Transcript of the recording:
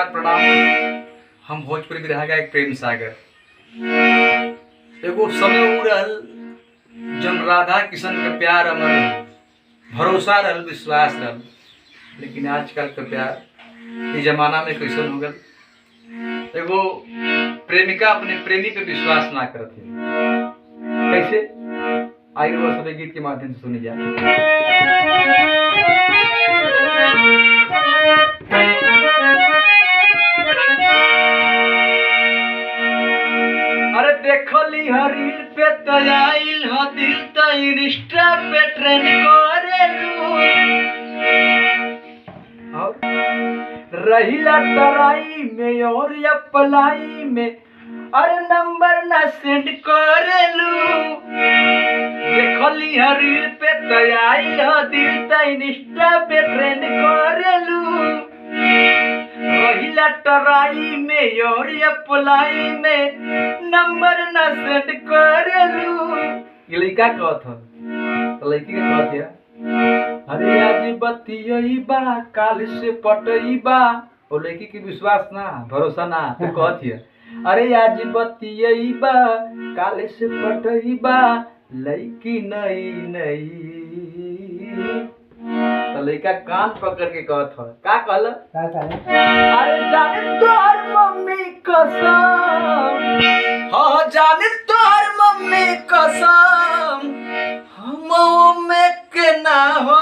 नमस्कार प्रणाम। हम भोजपुरी बिरहा का एक प्रेम सागर। एगो समय उ रहल जब राधा किशन का प्यार अमर भरोसा रहल, विश्वास रहल। लेकिन आजकल का प्यार इस जमाना में कैसन हो गल, एगो प्रेमिका अपने प्रेमी पे विश्वास ना करत है। कैसे आई वो सब गीत के माध्यम से सुनी जाए। अरे देखो ली रील पे तयाइल हो दिल तो इंस्टा पे ट्रेंड करेलू और रहिला तराई में और अप्लाई में अरे नंबर ना सेंड करेलू। देखो ली रील पे तयाइल हो दिल तो इंस्टा पे ट्रेंड करेलू। रहिला तराई में और अप्लाई में नंबर ना सेंड करेलू। ये लड़का कहत ह तो लड़की के कहत है, अरे आज बतियई बा काल से पटई बा। वो लड़की के विश्वास ना, भरोसा ना, तो कहत है अरे आज बतियई बा काल से पटई बा लड़की नई नई। तो लड़का कान पकड़ के कहत ह, का कहल? अरे जाने तोहर मम्मी कसम, हाँ जाने तोहर मम्मी कसम, हम में के ना हो